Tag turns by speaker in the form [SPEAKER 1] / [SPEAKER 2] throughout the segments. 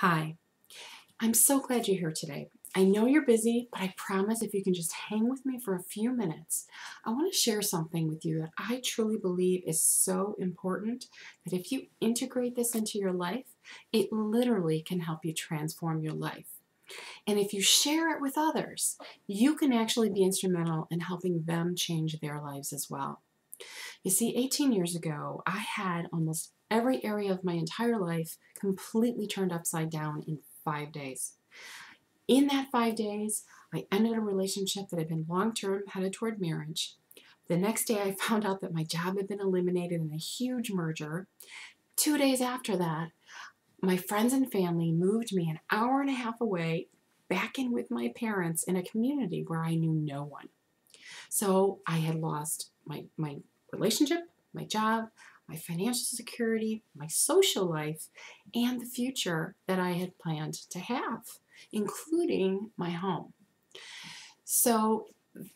[SPEAKER 1] Hi, I'm so glad you're here today. I know you're busy, but I promise if you can just hang with me for a few minutes, I want to share something with you that I truly believe is so important that if you integrate this into your life, it literally can help you transform your life. And if you share it with others, you can actually be instrumental in helping them change their lives as well. You see, 18 years ago, I had almost every area of my entire life completely turned upside down in 5 days. In that 5 days, I ended a relationship that had been long-term, headed toward marriage. The next day, I found out that my job had been eliminated in a huge merger. 2 days after that, my friends and family moved me an hour and a half away back in with my parents in a community where I knew no one. So I had lost my relationship, my job, my financial security, my social life, and the future that I had planned to have, including my home. So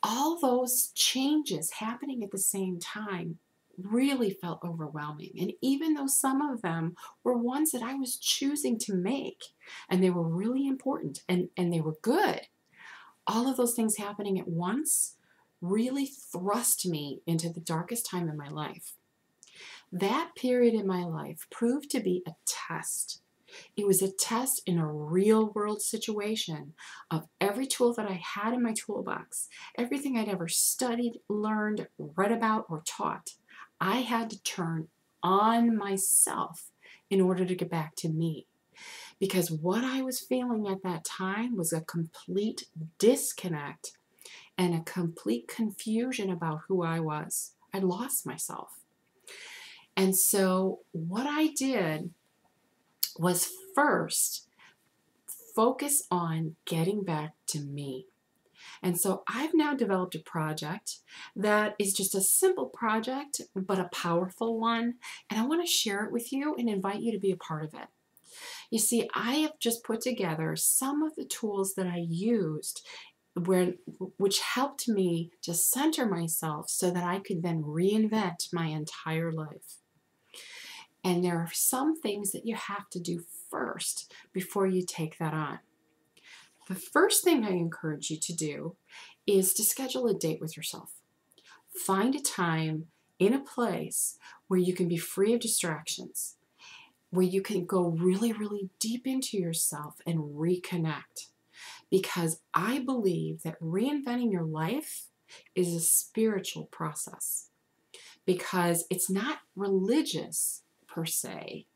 [SPEAKER 1] all those changes happening at the same time really felt overwhelming. And even though some of them were ones that I was choosing to make, and they were really important and they were good, all of those things happening at once really thrust me into the darkest time in my life. That period in my life proved to be a test. It was a test in a real world situation of every tool that I had in my toolbox, everything I'd ever studied, learned, read about, or taught. I had to turn on myself in order to get back to me. Because what I was feeling at that time was a complete disconnect and a complete confusion about who I was. I lost myself. And so what I did was first focus on getting back to me. And so I've now developed a project that is just a simple project, but a powerful one. And I want to share it with you and invite you to be a part of it. You see, I have just put together some of the tools that I used which helped me to center myself so that I could then reinvent my entire life. And there are some things that you have to do first before you take that on. The first thing I encourage you to do is to schedule a date with yourself. Find a time in a place where you can be free of distractions, where you can go really, really deep into yourself and reconnect. Because I believe that reinventing your life is a spiritual process. Because it's not religious per se,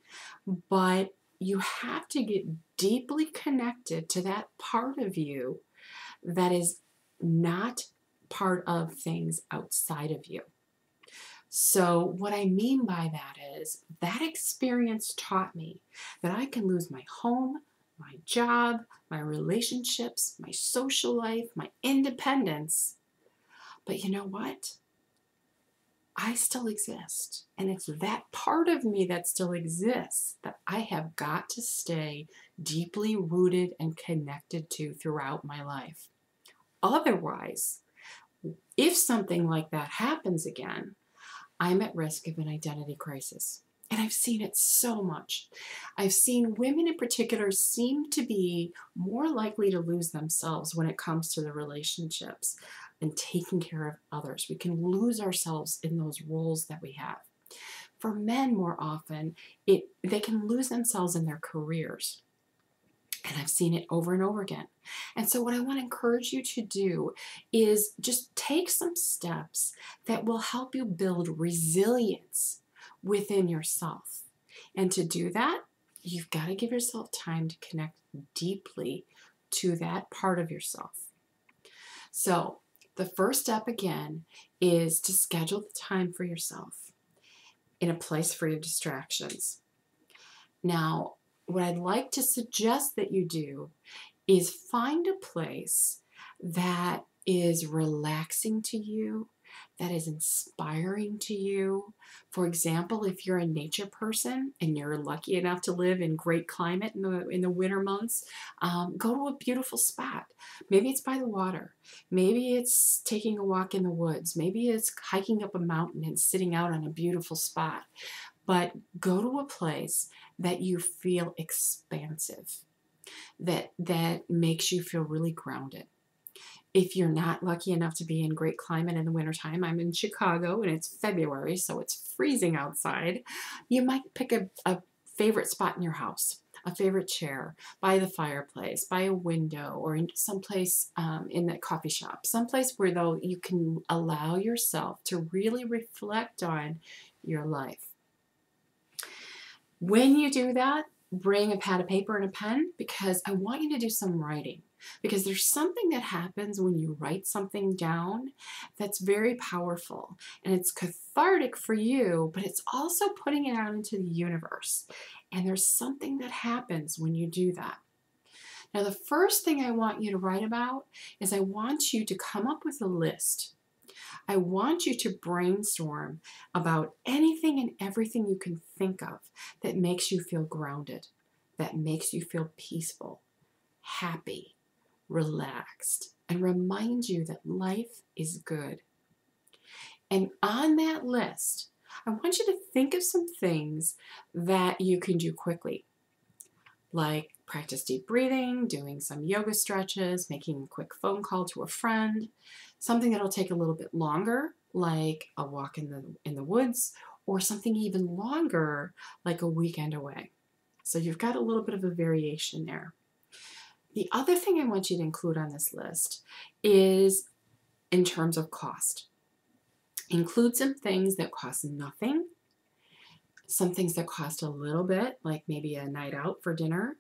[SPEAKER 1] but you have to get deeply connected to that part of you that is not part of things outside of you. So what I mean by that is that experience taught me that I can lose my home, my job, my relationships, my social life, my independence. But you know what? I still exist. And it's that part of me that still exists that I have got to stay deeply rooted and connected to throughout my life. Otherwise, if something like that happens again, I'm at risk of an identity crisis. And I've seen it so much. I've seen women in particular seem to be more likely to lose themselves when it comes to the relationships and taking care of others. We can lose ourselves in those roles that we have. For men, more often, they can lose themselves in their careers. And I've seen it over and over again. And so what I want to encourage you to do is just take some steps that will help you build resilience within yourself. And to do that, you've got to give yourself time to connect deeply to that part of yourself. So the first step again is to schedule the time for yourself in a place free of distractions. Now, what I'd like to suggest that you do is find a place that is relaxing to you, that is inspiring to you. For example, if you're a nature person and you're lucky enough to live in great climate in the winter months, go to a beautiful spot. Maybe it's by the water. Maybe it's taking a walk in the woods. Maybe it's hiking up a mountain and sitting out on a beautiful spot. but go to a place that you feel expansive, that makes you feel really grounded. If you're not lucky enough to be in great climate in the wintertime, I'm in Chicago and it's February, so it's freezing outside. You might pick a favorite spot in your house, a favorite chair by the fireplace, by a window, or in someplace in that coffee shop, someplace where though you can allow yourself to really reflect on your life. When you do that, bring a pad of paper and a pen, because I want you to do some writing. Because there's something that happens when you write something down that's very powerful, and it's cathartic for you, but it's also putting it out into the universe. And there's something that happens when you do that. Now, the first thing I want you to write about is I want you to come up with a list. I want you to brainstorm about anything and everything you can think of that makes you feel grounded, that makes you feel peaceful, happy, relaxed, and reminds you that life is good. And on that list, I want you to think of some things that you can do quickly, like practice deep breathing, doing some yoga stretches, making a quick phone call to a friend, something that'll take a little bit longer, like a walk in the woods, or something even longer, like a weekend away. So you've got a little bit of a variation there. The other thing I want you to include on this list is in terms of cost. Include some things that cost nothing, some things that cost a little bit, like maybe a night out for dinner,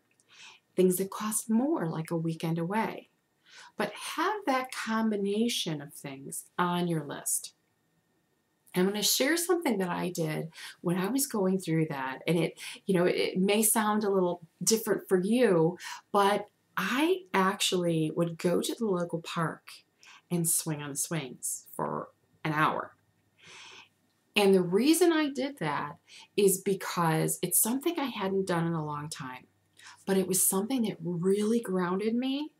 [SPEAKER 1] things that cost more, like a weekend away. But have that combination of things on your list. I'm going to share something that I did when I was going through that, and it may sound a little different for you, but I actually would go to the local park and swing on the swings for an hour. And the reason I did that is because it's something I hadn't done in a long time, but it was something that really grounded me.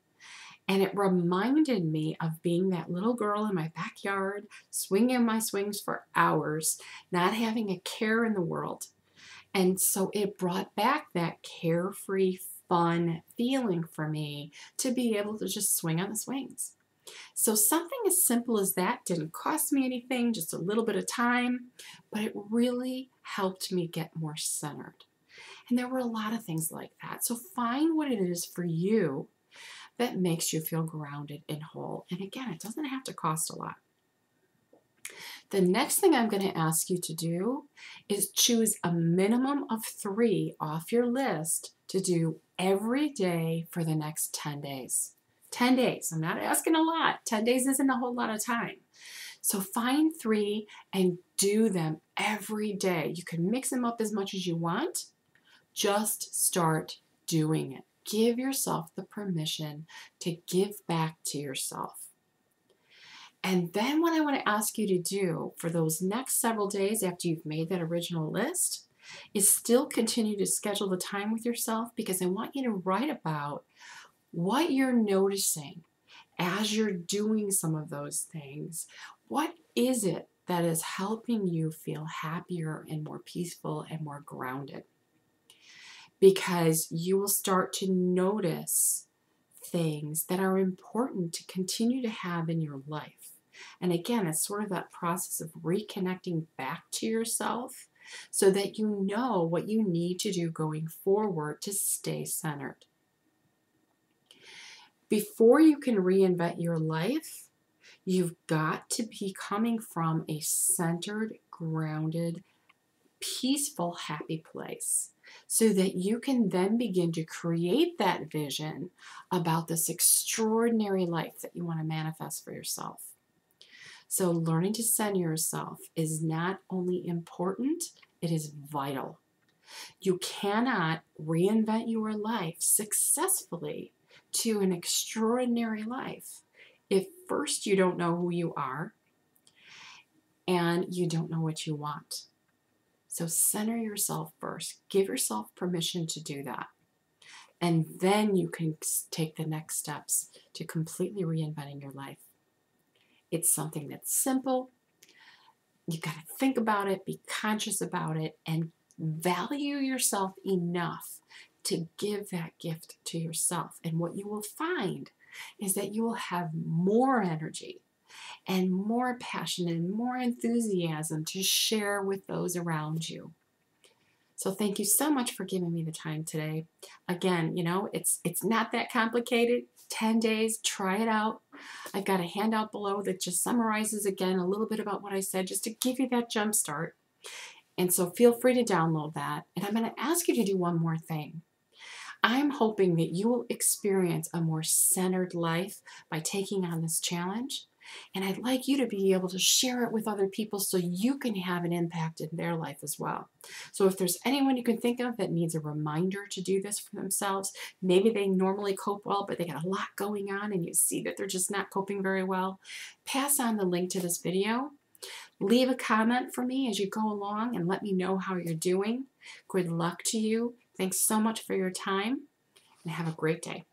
[SPEAKER 1] And it reminded me of being that little girl in my backyard, swinging my swings for hours, not having a care in the world. And so it brought back that carefree, fun feeling for me to be able to just swing on the swings. So something as simple as that didn't cost me anything, just a little bit of time, but it really helped me get more centered. And there were a lot of things like that. So find what it is for you that makes you feel grounded and whole. And again, it doesn't have to cost a lot. The next thing I'm going to ask you to do is choose a minimum of 3 off your list to do every day for the next 10 days. 10 days. I'm not asking a lot. 10 days isn't a whole lot of time. So find 3 and do them every day. You can mix them up as much as you want. Just start doing it. Give yourself the permission to give back to yourself. And then what I want to ask you to do for those next several days after you've made that original list is still continue to schedule the time with yourself, because I want you to write about what you're noticing as you're doing some of those things. What is it that is helping you feel happier and more peaceful and more grounded? Because you will start to notice things that are important to continue to have in your life. And again, it's sort of that process of reconnecting back to yourself so that you know what you need to do going forward to stay centered. Before you can reinvent your life, you've got to be coming from a centered, grounded, peaceful, happy place, so that you can then begin to create that vision about this extraordinary life that you want to manifest for yourself. So learning to center yourself is not only important, it is vital. You cannot reinvent your life successfully to an extraordinary life if first you don't know who you are and you don't know what you want. So center yourself first. Give yourself permission to do that. And then you can take the next steps to completely reinventing your life. It's something that's simple. You've got to think about it, be conscious about it, and Value yourself enough to give that gift to yourself. And what you will find is that you will have more energy and more passion and more enthusiasm to share with those around you. So thank you so much for giving me the time today. Again, it's not that complicated. 10 days, try it out. I've got a handout below that just summarizes again a little bit about what I said just to give you that jump start. And so feel free to download that. And I'm going to ask you to do one more thing. I'm hoping that you will experience a more centered life by taking on this challenge. And I'd like you to be able to share it with other people so you can have an impact in their life as well. So if there's anyone you can think of that needs a reminder to do this for themselves, maybe they normally cope well, but they got a lot going on and you see that they're just not coping very well, pass on the link to this video. Leave a comment for me as you go along and let me know how you're doing. Good luck to you. Thanks so much for your time and have a great day.